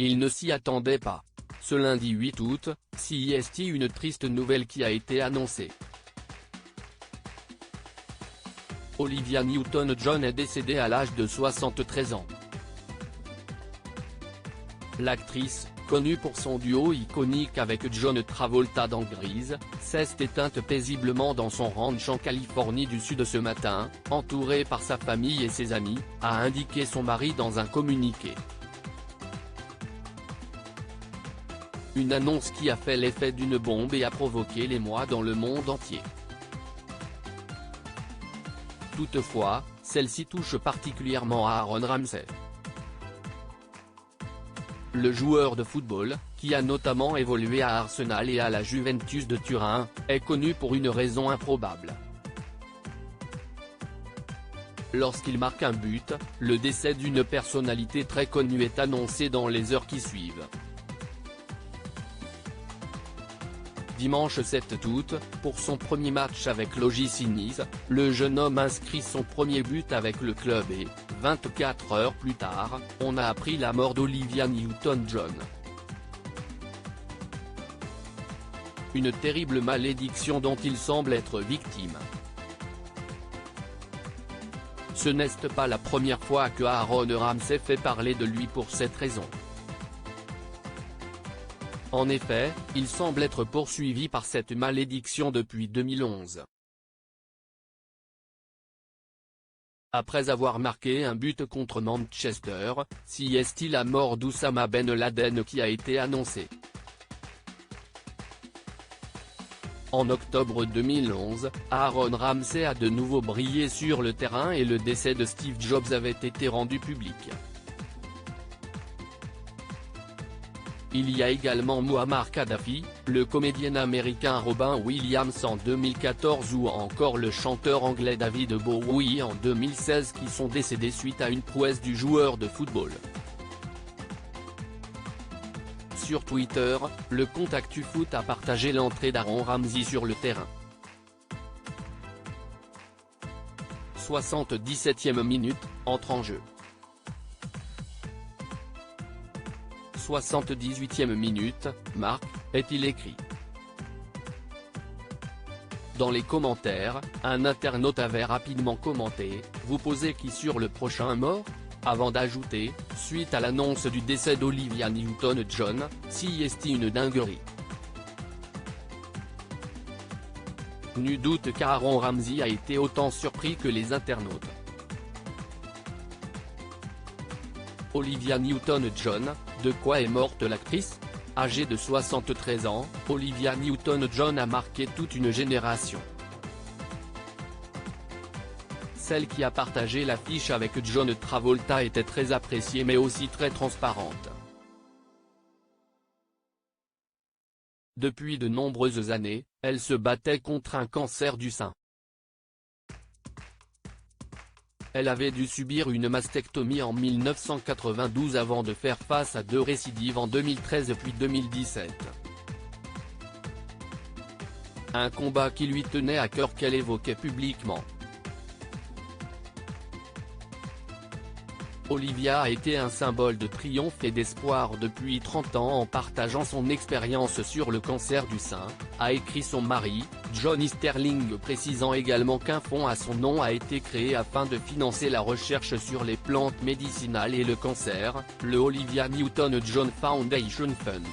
Il ne s'y attendait pas. Ce lundi 8 août, c'est une triste nouvelle qui a été annoncée. Olivia Newton-John est décédée à l'âge de 73 ans. L'actrice, connue pour son duo iconique avec John Travolta dans Grease, s'est éteinte paisiblement dans son ranch en Californie du Sud ce matin, entourée par sa famille et ses amis, a indiqué son mari dans un communiqué. Une annonce qui a fait l'effet d'une bombe et a provoqué l'émoi dans le monde entier. Toutefois, celle-ci touche particulièrement Aaron Ramsey. Le joueur de football, qui a notamment évolué à Arsenal et à la Juventus de Turin, est connu pour une raison improbable. Lorsqu'il marque un but, le décès d'une personnalité très connue est annoncé dans les heures qui suivent. Dimanche 7 août, pour son premier match avec l'OGC Nice, le jeune homme inscrit son premier but avec le club et, 24 heures plus tard, on a appris la mort d'Olivia Newton-John. Une terrible malédiction dont il semble être victime. Ce n'est pas la première fois que Aaron Ramsey fait parler de lui pour cette raison. En effet, il semble être poursuivi par cette malédiction depuis 2011. Après avoir marqué un but contre Manchester, c'est la mort d'Oussama Ben Laden qui a été annoncée. En octobre 2011, Aaron Ramsey a de nouveau brillé sur le terrain et le décès de Steve Jobs avait été rendu public. Il y a également Muammar Kadhafi, le comédien américain Robin Williams en 2014 ou encore le chanteur anglais David Bowie en 2016 qui sont décédés suite à une prouesse du joueur de football. Sur Twitter, le compte ActuFoot a partagé l'entrée d'Aaron Ramsey sur le terrain. 77e minute, entre en jeu. 78e minute, marque, est-il écrit. Dans les commentaires, un internaute avait rapidement commenté, vous posez qui sur le prochain mort ? Avant d'ajouter, suite à l'annonce du décès d'Olivia Newton-John, c'est une dinguerie. Nul doute qu'Aaron Ramsey a été autant surpris que les internautes. Olivia Newton-John, de quoi est morte l'actrice ? Âgée de 73 ans, Olivia Newton-John a marqué toute une génération. Celle qui a partagé l'affiche avec John Travolta était très appréciée mais aussi très transparente. Depuis de nombreuses années, elle se battait contre un cancer du sein. Elle avait dû subir une mastectomie en 1992 avant de faire face à 2 récidives en 2013 puis 2017. Un combat qui lui tenait à cœur qu'elle évoquait publiquement. Olivia a été un symbole de triomphe et d'espoir depuis 30 ans en partageant son expérience sur le cancer du sein, a écrit son mari, Johnny Sterling, précisant également qu'un fonds à son nom a été créé afin de financer la recherche sur les plantes médicinales et le cancer, le Olivia Newton-John Foundation Fund.